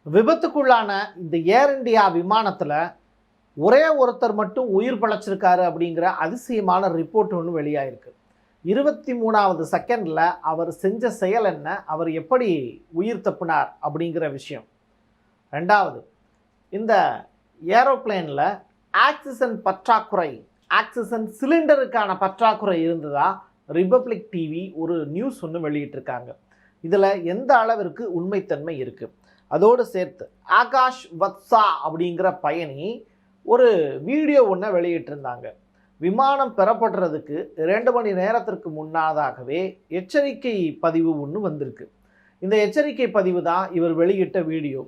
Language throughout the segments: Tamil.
விபத்துக்குள்ளான இந்த ஏர் இண்டியா விமானத்தில் ஒரே ஒருத்தர் மட்டும் உயிர் பழச்சிருக்காரு அப்படிங்கிற அதிசயமான ரிப்போர்ட் ஒன்று வெளியாயிருக்கு. 23வது செகண்டில் அவர் செஞ்ச செயல் என்ன, அவர் எப்படி உயிர் தப்பினார் அப்படிங்கிற விஷயம். ரெண்டாவது, இந்த ஏரோப்ளேனில் ஆக்சிஜன் பற்றாக்குறை, ஆக்சிஜன் சிலிண்டருக்கான பற்றாக்குறை இருந்ததா ரிபப்ளிக் டிவி ஒரு நியூஸ் ஒன்று வெளியிட்டிருக்காங்க. இதில் எந்த அளவிற்கு உண்மைத்தன்மை இருக்குது? அதோடு சேர்த்து ஆகாஷ் வத்சா அப்படிங்கிற பயணி ஒரு வீடியோ ஒன்றை வெளியிட்டிருந்தாங்க. விமானம் பெறப்படுறதுக்கு 2 மணி நேரத்திற்கு முன்னதாகவே எச்சரிக்கை பதிவு ஒன்று வந்திருக்கு. இந்த எச்சரிக்கை பதிவு தான் இவர் வெளியிட்ட வீடியோ.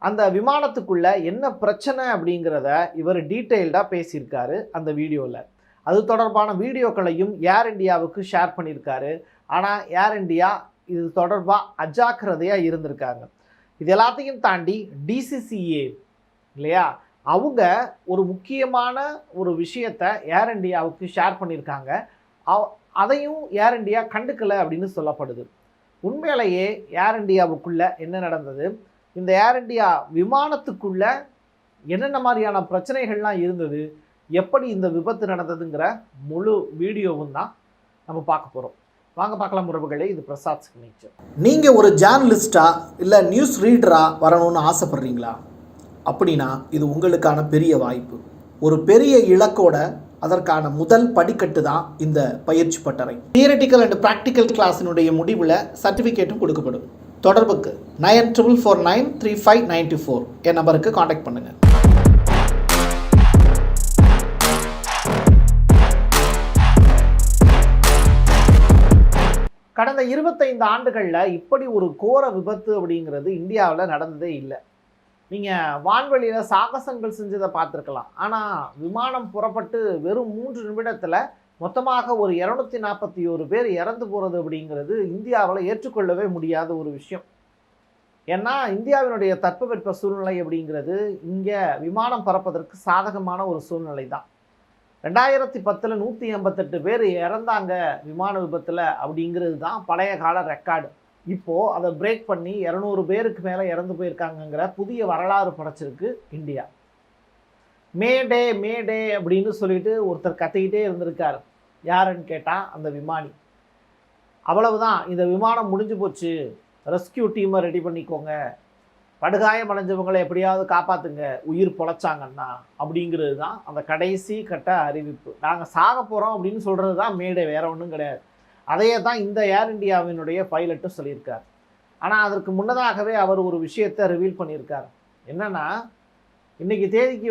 அந்த விமானத்துக்குள்ளே என்ன பிரச்சனை அப்படிங்கிறத இவர் டீட்டெயில்டாக பேசியிருக்காரு அந்த வீடியோவில். அது தொடர்பான வீடியோக்களையும் ஏர் இண்டியாவுக்கு ஷேர் பண்ணியிருக்காரு. ஆனால் ஏர் இண்டியா இது தொடர்பாக அஜாக்கிரதையாக இருந்திருக்காங்க. இது எல்லாத்தையும் தாண்டி டிசிசிஏ இல்லையா, அவங்க ஒரு முக்கியமான ஒரு விஷயத்தை ஏர் இண்டியாவுக்கு ஷேர் பண்ணியிருக்காங்க. அதையும் ஏர் இண்டியா கண்டுக்கலை அப்படின்னு சொல்லப்படுது. உண்மையிலேயே ஏர் இண்டியாவுக்குள்ளே என்ன நடந்தது, இந்த ஏர் இண்டியா விமானத்துக்குள்ளே என்னென்ன மாதிரியான பிரச்சனைகள்லாம் இருந்தது, எப்படி இந்த விபத்து நடந்ததுங்கிற முழு வீடியோவும் தான் நம்ம பார்க்க போகிறோம். வாங்க பார்க்கலாம் உறவுகளே. இது பிரசாத் சிக்னேச்சர். நீங்கள் ஒரு ஜேர்னலிஸ்டாக இல்லை நியூஸ் ரீடராக வரணும்னு ஆசைப்பட்றீங்களா? அப்படின்னா இது உங்களுக்கான பெரிய வாய்ப்பு. ஒரு பெரிய இலக்கோட அதற்கான முதல் படிக்கட்டு தான் இந்த பயிற்சி பட்டறை. தியரிட்டிக்கல் அண்ட் ப்ராக்டிக்கல் கிளாஸினுடைய முடிவில் சர்டிஃபிகேட்டும் கொடுக்கப்படும். தொடர்புக்கு 94493594 என் நம்பருக்கு காண்டாக்ட் பண்ணுங்கள். கடந்த 25 ஆண்டுகளில் இப்படி ஒரு கோர விபத்து அப்படிங்கிறது இந்தியாவில் நடந்ததே இல்லை. நீங்கள் வான்வெளியில் சாகசங்கள் செஞ்சதை பார்த்துருக்கலாம். ஆனால் விமானம் புறப்பட்டு வெறும் 3 நிமிடத்தில் மொத்தமாக ஒரு 241 பேர் இறந்து போகிறது அப்படிங்கிறது இந்தியாவில் ஏற்றுக்கொள்ளவே முடியாத ஒரு விஷயம். ஏன்னா இந்தியாவினுடைய தட்பவெட்ப சூழ்நிலை அப்படிங்கிறது இங்கே விமானம் பறப்பதற்கு சாதகமான ஒரு சூழ்நிலை தான். 2010 188 பேர் இறந்தாங்க விமான விபத்தில் அப்படிங்கிறது தான் பழைய கால ரெக்கார்டு. இப்போது அதை பிரேக் பண்ணி 200 பேருக்கு மேலே இறந்து போயிருக்காங்கங்கிற புதிய வரலாறு படைச்சிருக்கு இந்தியா. மேடே மேடே அப்படின்னு சொல்லிட்டு ஒருத்தர் கத்திக்கிட்டே இருந்திருக்கார். யாருன்னு கேட்டால் அந்த விமானி. அவ்வளவுதான், இந்த விமானம் முடிஞ்சு போச்சு, ரெஸ்கியூ டீமை ரெடி பண்ணிக்கோங்க, படுகாயம் அடைஞ்சவங்களை எப்படியாவது காப்பாற்றுங்க உயிர் பொழைச்சாங்கன்னா அப்படிங்கிறது தான் அந்த கடைசி கட்ட அறிவிப்பு. நாங்கள் சாக போகிறோம் அப்படின்னு சொல்கிறது தான் மேடே, வேறு ஒன்றும் கிடையாது. அதையே தான் இந்த ஏர் இண்டியாவினுடைய பைலட்டும் சொல்லியிருக்கார். ஆனால் அதற்கு முன்னதாகவே அவர் ஒரு விஷயத்தை ரிவீல் பண்ணியிருக்கார். என்னென்னா, இன்றைக்கி தேதிக்கு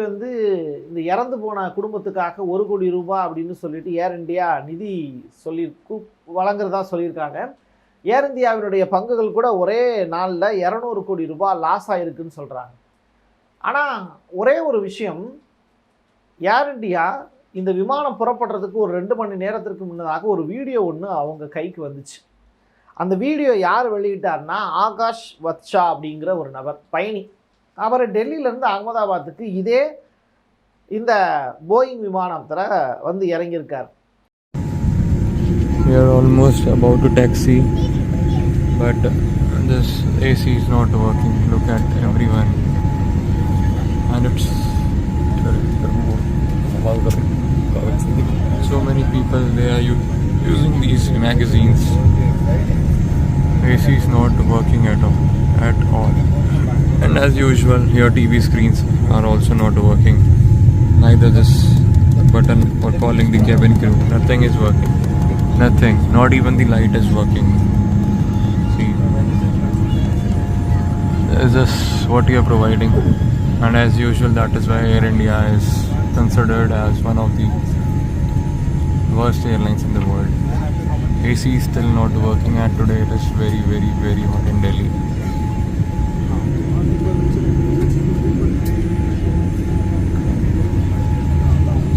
இந்த இறந்து போன குடும்பத்துக்காக 1 கோடி ரூபாய் அப்படின்னு சொல்லிட்டு ஏர் இண்டியா நிதி வழங்குறதா சொல்லியிருக்காங்க. ஏர் இந்தியாவினுடைய பங்குகள் கூட ஒரே நாளில் 200 கோடி ரூபாய் லாஸ் ஆகிருக்குன்னு சொல்கிறாங்க. ஆனால் ஒரே ஒரு விஷயம், ஏர் இண்டியா இந்த விமானம் புறப்படுறதுக்கு ஒரு 2 மணி நேரத்திற்கு முன்னதாக ஒரு வீடியோ ஒன்று அவங்க கைக்கு வந்துச்சு. அந்த வீடியோ யார் வெளியிட்டார்னா ஆகாஷ் வத்சா அப்படிங்கிற ஒரு நபர், பயணி. அவர் டெல்லியிலேருந்து அகமதாபாத்துக்கு இதே இந்த போயிங் விமானத்தில் இறங்கியிருக்கார். We are almost about to taxi, but this AC is not working. Look at everyone, and it's so many people. They are using these magazines. AC is not working at all. And as usual, your TV screens are also not working. Neither this button for calling the cabin crew. Nothing is working. Nothing. Not even the light is working. See, is this what you are providing? And as usual, that is why Air India is considered as one of the worst airlines in the world. AC is still not working, and today it is very, very, very hot in Delhi.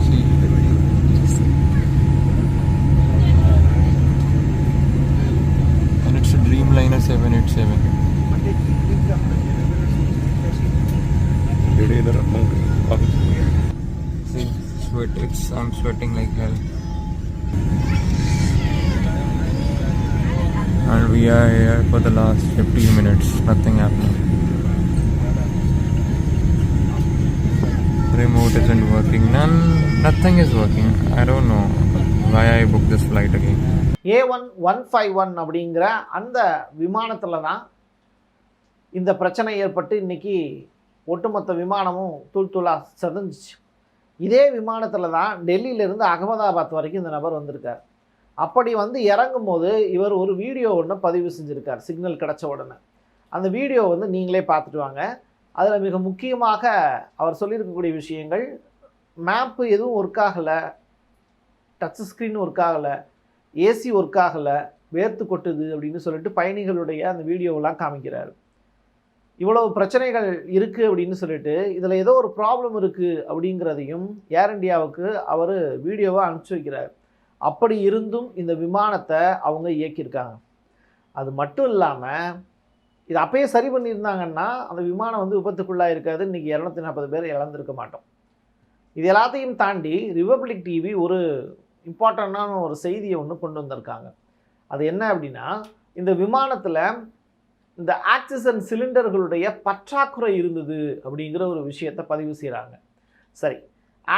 See, and it's a Dreamliner 787. See, I'm sweating like hell. And we are here for the last 15 minutes, nothing happening. passport isn't working. Nothing is working. I don't know why I booked this flight again. A151 அப்படிங்கிற அந்த விமானத்தில் தான் இந்த பிரச்சனை ஏற்பட்டு இன்றைக்கி ஒட்டுமொத்த விமானமும் தூளாக செதஞ்சிச்சு. இதே விமானத்தில் தான் டெல்லியிலேருந்து அகமதாபாத் வரைக்கும் இந்த நபர் வந்திருக்கார். அப்படி வந்து இறங்கும் போது இவர் ஒரு வீடியோ ஒன்று பதிவு செஞ்சுருக்கார் சிக்னல் கிடச்ச உடனே. அந்த வீடியோ வந்து நீங்களே பார்த்துட்டு வாங்க. அதில் மிக முக்கியமாக அவர் சொல்லியிருக்கக்கூடிய விஷயங்கள், மேப்பு எதுவும் ஒர்க் ஆகலை, டச் ஸ்க்ரீன் ஒர்க் ஆகலை, ஏசி ஒர்க் ஆகலை, வேர்த்து கொட்டுது அப்படின்னு சொல்லிட்டு பயணிகளுடைய அந்த வீடியோவெல்லாம் காமிக்கிறார். இவ்வளவு பிரச்சனைகள் இருக்குது அப்படின்னு சொல்லிட்டு இதில் ஏதோ ஒரு ப்ராப்ளம் இருக்குது அப்படிங்கிறதையும் ஏர் இண்டியாவுக்கு அவர் வீடியோவை அனுப்பிச்சி வைக்கிறார். அப்படி இருந்தும் இந்த விமானத்தை அவங்க இயக்கியிருக்காங்க. அது மட்டும் இல்லாமல் இது அப்பயே சரி பண்ணியிருந்தாங்கன்னா அந்த விமானம் வந்து விபத்துக்குள்ளாக இருக்காது, இன்றைக்கி 240 பேர் இழந்திருக்க மாட்டோம். இது எல்லாத்தையும் தாண்டி ரிபப்ளிக் டிவி ஒரு இம்பார்ட்டண்ட்டான ஒரு செய்தியை ஒன்று கொண்டு வந்திருக்காங்க. அது என்ன அப்படின்னா, இந்த விமானத்தில் இந்த ஆக்சிஜன் சிலிண்டர்களுடைய பற்றாக்குறை இருந்தது அப்படிங்கிற ஒரு விஷயத்தை பதிவு செய்கிறாங்க. சரி,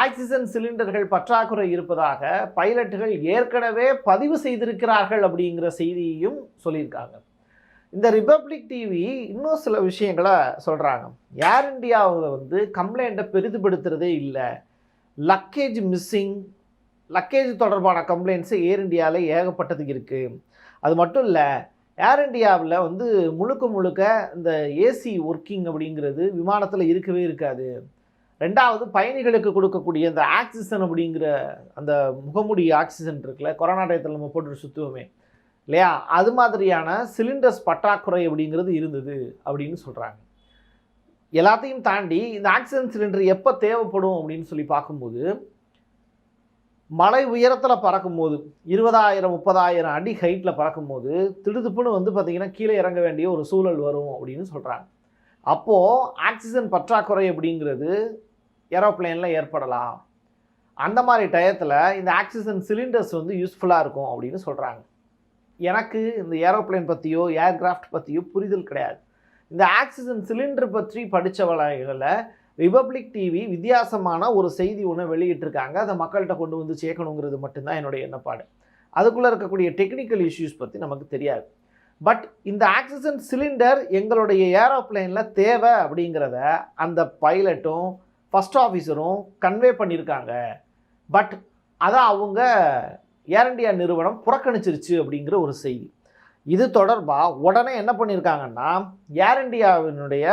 ஆக்சிஜன் சிலிண்டர்கள் பற்றாக்குறை இருப்பதாக பைலட்டுகள் ஏற்கனவே பதிவு செய்திருக்கிறார்கள் அப்படிங்கிற செய்தியையும் சொல்லியிருக்காங்க. இந்த ரிபப்ளிக் டிவி இன்னும் சில விஷயங்களை சொல்கிறாங்க. ஏர் இண்டியாவில் வந்து கம்ப்ளைண்ட்டை பெரிதுபடுத்துகிறதே இல்லை. லக்கேஜ் மிஸ்ஸிங், லக்கேஜ் தொடர்பான கம்ப்ளைண்ட்ஸு ஏர் இண்டியாவில் ஏகப்பட்டது இருக்குது. அது மட்டும் இல்லை, ஏர் இண்டியாவில் வந்து முழுக்க இந்த ஏசி ஒர்க்கிங் அப்படிங்கிறது விமானத்தில் இருக்கவே இருக்காது. ரெண்டாவது, பயணிகளுக்கு கொடுக்கக்கூடிய இந்த ஆக்சிஜன் அப்படிங்கிற அந்த முகமூடி ஆக்சிஜன் இருக்குல்ல, கொரோனா டயத்தில் நம்ம போட்டு சுற்றுவோமே இல்லையா, அது மாதிரியான சிலிண்டர்ஸ் பற்றாக்குறை அப்படிங்கிறது இருந்தது அப்படின்னு சொல்கிறாங்க. எல்லாத்தையும் தாண்டி இந்த ஆக்சிஜன் சிலிண்டர் எப்போ தேவைப்படும் அப்படின்னு சொல்லி பார்க்கும்போது, மலை உயரத்தில் பறக்கும்போது 20,000-30,000 அடி ஹைட்டில் பறக்கும்போது திடுதுப்புன்னு வந்து பார்த்திங்கன்னா கீழே இறங்க வேண்டிய ஒரு சூழல் வரும் அப்படின்னு சொல்கிறாங்க. அப்போது ஆக்சிஜன் பற்றாக்குறை அப்படிங்கிறது ஏரோப்ளேனில் ஏற்படலாம். அந்த மாதிரி டயத்தில் இந்த ஆக்சிஜன் சிலிண்டர்ஸ் வந்து யூஸ்ஃபுல்லாக இருக்கும் அப்படின்னு சொல்கிறாங்க. எனக்கு இந்த ஏரோப்ளேன் பற்றியோ ஏர்கிராஃப்ட் பற்றியோ புரிதல் கிடையாது. இந்த ஆக்சிஜன் சிலிண்டர் பற்றி படித்த வகைகளில் ரிபப்ளிக் டிவி வித்தியாசமான ஒரு செய்தி ஒன்று வெளியிட்டிருக்காங்க. அதை மக்கள்கிட்ட கொண்டு வந்து சேர்க்கணுங்கிறது மட்டும்தான் என்னுடைய எண்ணப்பாடு. அதுக்குள்ளே இருக்கக்கூடிய டெக்னிக்கல் இஷ்யூஸ் பற்றி நமக்கு தெரியாது. பட் இந்த ஆக்சிஜன் சிலிண்டர் எங்களுடைய ஏரோப்ளேனில் தேவை அப்படிங்கிறத அந்த பைலட்டும் ஃபஸ்ட் ஆஃபீஸரும் கன்வே பண்ணியிருக்காங்க. பட் அதை அவங்க ஏர் இண்டியா நிறுவனம் புறக்கணிச்சிருச்சு அப்படிங்கிற ஒரு செய்தி. இது தொடர்பாக உடனே என்ன பண்ணியிருக்காங்கன்னா, ஏர் இண்டியாவினுடைய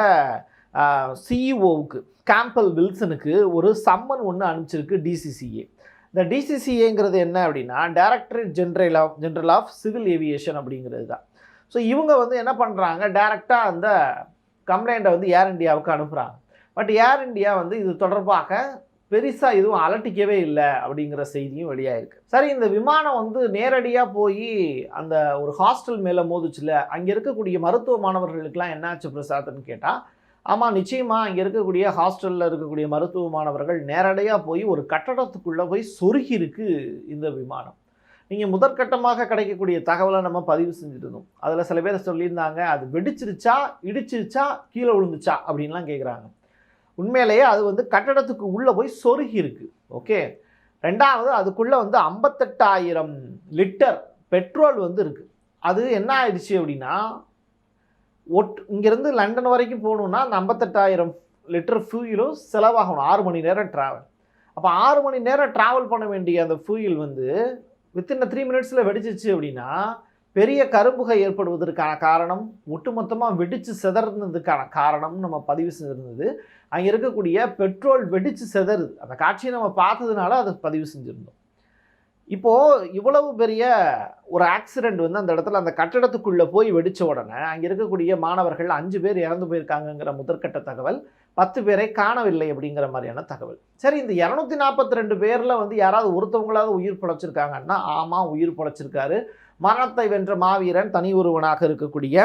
சிஇஓவுக்கு கேம்பல் வில்சனுக்கு ஒரு சம்மன் ஒன்று அனுப்பிச்சிருக்கு டிசிசிஏ. இந்த டிசிசிஏங்கிறது என்ன அப்படின்னா, directorate general of civil aviation அப்படிங்கிறது தான். ஸோ இவங்க வந்து என்ன பண்ணுறாங்க, டைரெக்டாக அந்த கம்ப்ளைண்ட்டை வந்து ஏர் இண்டியாவுக்கு அனுப்புகிறாங்க. பட் ஏர் இண்டியா வந்து இது தொடர்பாக பெருசாக எதுவும் அலட்டிக்கவே இல்லை அப்படிங்கிற செய்தியும் வெளியாயிருக்கு. சரி, இந்த விமானம் வந்து நேரடியாக போய் அந்த ஒரு ஹாஸ்டல் மேலே மோதுச்சுல, அங்கே இருக்கக்கூடிய மருத்துவ மாணவர்களுக்கெல்லாம் என்னாச்சு பிரசாத்னு கேட்டால், ஆமாம் நிச்சயமாக அங்கே இருக்கக்கூடிய ஹாஸ்டலில் இருக்கக்கூடிய மருத்துவ மாணவர்கள் நேரடியாக போய் ஒரு கட்டடத்துக்குள்ளே போய் சொருகி இருக்கு இந்த விமானம். நீங்கள் முதற்கட்டமாக கிடைக்கக்கூடிய தகவலை நம்ம பதிவு செஞ்சுருந்தோம். அதில் சில பேர் சொல்லியிருந்தாங்க, அது வெடிச்சிருச்சா இடிச்சிருச்சா கீழே விழுந்துச்சா அப்படின்லாம் கேட்குறாங்க. உண்மையிலேயே அது வந்து கட்டடத்துக்கு உள்ளே போய் சொருகி இருக்கு. ஓகே, ரெண்டாவது அதுக்குள்ளே வந்து 58,000 லிட்டர் பெட்ரோல் வந்து இருக்குது. அது என்ன ஆயிடுச்சு அப்படின்னா, இங்கேருந்து லண்டன் வரைக்கும் போகணுன்னா அந்த 58,000 லிட்டர் ஃபியூயிலும் செலவாகணும். 6 மணி நேரம் ட்ராவல். அப்போ 6 மணி நேரம் ட்ராவல் பண்ண வேண்டிய அந்த ஃபியூயில் வந்து வித்தின் 3 மினிட்ஸில் வெடிச்சிச்சு அப்படின்னா பெரிய கரும்புகை ஏற்படுவதற்கான காரணம், ஒட்டுமொத்தமாக வெடித்து சிதறதுக்கான காரணம் நம்ம பதிவு செஞ்சுருந்தது. அங்கே இருக்கக்கூடிய பெட்ரோல் வெடித்து சிதறுது. அந்த காட்சியை நம்ம பார்த்ததுனால அதை பதிவு செஞ்சுருந்தோம். இப்போது இவ்வளவு பெரிய ஒரு ஆக்சிடெண்ட் வந்து அந்த இடத்துல அந்த கட்டடத்துக்குள்ளே போய் வெடித்த உடனே அங்கே இருக்கக்கூடிய மாணவர்கள் 5 பேர் இறந்து போயிருக்காங்கங்கிற முதற்கட்ட தகவல், 10 பேரை காணவில்லை அப்படிங்கிற மாதிரியான தகவல். சரி, இந்த 242 பேரில் வந்து யாராவது ஒருத்தவங்களாவது உயிர் பிழைச்சிருக்காங்கன்னா, ஆமாம் உயிர் பிழைச்சிருக்காரு. மரணத்தை வென்ற மாவீரன் தனி ஒருவனாக இருக்கக்கூடிய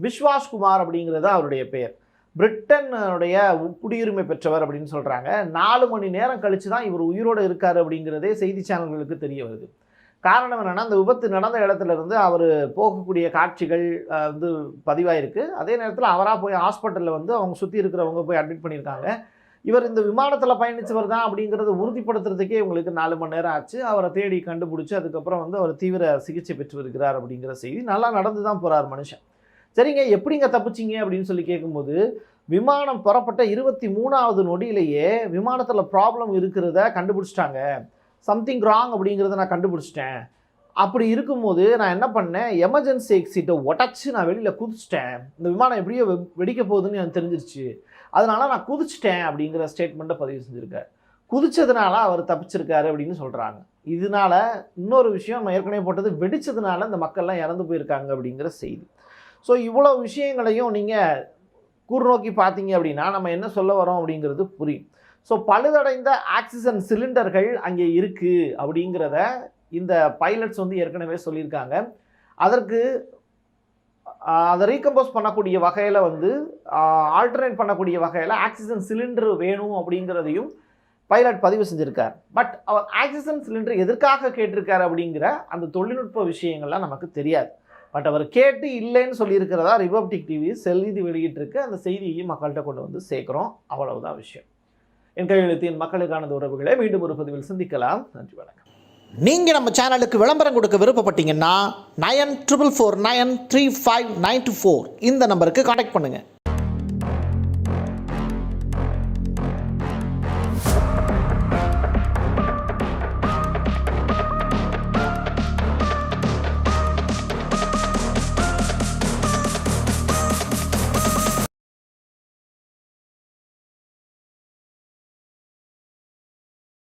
விஸ்வாஸ் குமார் அப்படிங்கிறது அவருடைய பெயர். பிரிட்டனுடைய குடியுரிமை பெற்றவர் அப்படின்னு சொல்கிறாங்க. 4 மணி நேரம் கழித்து தான் இவர் உயிரோடு இருக்கார் அப்படிங்கிறதே செய்தி சேனல்களுக்கு தெரிய வருது. காரணம் என்னென்னா, அந்த விபத்து நடந்த இடத்துல இருந்து அவர் போகக்கூடிய காட்சிகள் வந்து பதிவாயிருக்கு. அதே நேரத்தில் அவராக போய் ஹாஸ்பிட்டலில் வந்து அவங்க சுற்றி இருக்கிறவங்க போய் அட்மிட் பண்ணியிருக்காங்க. இவர் இந்த விமானத்தில் பயணித்தவர் தான் அப்படிங்கிறத உறுதிப்படுத்துறதுக்கே இவங்களுக்கு 4 மணி நேரம் ஆச்சு. அவரை தேடி கண்டுபிடிச்சி அதுக்கப்புறம் வந்து அவர் தீவிர சிகிச்சை பெற்று வருகிறார் அப்படிங்கிற செய்தி. நல்லா நடந்து தான் போகிறார் மனுஷன். சரிங்க, எப்படிங்க தப்பிச்சிங்க அப்படின்னு சொல்லி கேட்கும்போது, விமானம் புறப்பட்ட 23வது நொடியிலேயே விமானத்தில் ப்ராப்ளம் இருக்கிறத கண்டுபிடிச்சிட்டாங்க. சம்திங் ராங் அப்படிங்கிறத நான் கண்டுபிடிச்சிட்டேன். அப்படி இருக்கும்போது நான் என்ன பண்ணேன், எமர்ஜென்சி எக்ஸிட்டை உடச்சி நான் வெளியில் குதிச்சிட்டேன். இந்த விமானம் எப்படியோ வெடிக்க போகுதுன்னு எனக்கு தெரிஞ்சிருச்சு, அதனால நான் குதிச்சிட்டேன் அப்படிங்கிற ஸ்டேட்மெண்ட்டை பதிவு செஞ்சுருக்கார். குதிச்சதுனால அவர் தப்பிச்சிருக்காரு அப்படின்னு சொல்கிறாங்க. இதனால இன்னொரு விஷயம் நம்ம ஏற்கனவே போட்டது, வெடிச்சதுனால இந்த மக்கள்லாம் இறந்து போயிருக்காங்க அப்படிங்கிற செய்தி. ஸோ இவ்வளோ விஷயங்களையும் நீங்கள் கூர்நோக்கி பார்த்தீங்க அப்படின்னா நம்ம என்ன சொல்ல வரோம் அப்படிங்கிறது புரியும். ஸோ பழுதடைந்த ஆக்சிஜன் சிலிண்டர்கள் அங்கே இருக்குது அப்படிங்கிறத இந்த பைலட்ஸ் வந்து ஏற்கனவே சொல்லியிருக்காங்க. அதற்கு அதை ரீகம்போஸ் பண்ணக்கூடிய வகையில் வந்து ஆல்டர்னேட் பண்ணக்கூடிய வகையில் ஆக்சிஜன் சிலிண்டர் வேணும் அப்படிங்கிறதையும் பைலட் பதிவு செஞ்சுருக்கார். பட் அவர் ஆக்சிஜன் சிலிண்டர் எதற்காக கேட்டிருக்காரு அப்படிங்கிற அந்த தொழில்நுட்ப விஷயங்கள்லாம் நமக்கு தெரியாது. பட் அவர் கேட்டு இல்லைன்னு சொல்லியிருக்கிறதா ரிபப்ளிக் டிவி செய்தி வெளியிட்டிருக்கு. அந்த செய்தியையும் மக்கள்கிட்ட கொண்டு வந்து சேர்க்குறோம். அவ்வளவுதான் விஷயம். என் கையெழுத்தின் மக்களுக்கானது உறவுகளை மீண்டும் ஒரு பதிவில் சந்திக்கலாம். நன்றி, வணக்கம். நீங்கள் நம்ம சேனலுக்கு விளம்பரம் கொடுக்க விருப்பப்பட்டீங்கன்னா 9449359594 இந்த நம்பருக்கு கான்டாக்ட் பண்ணுங்கள்.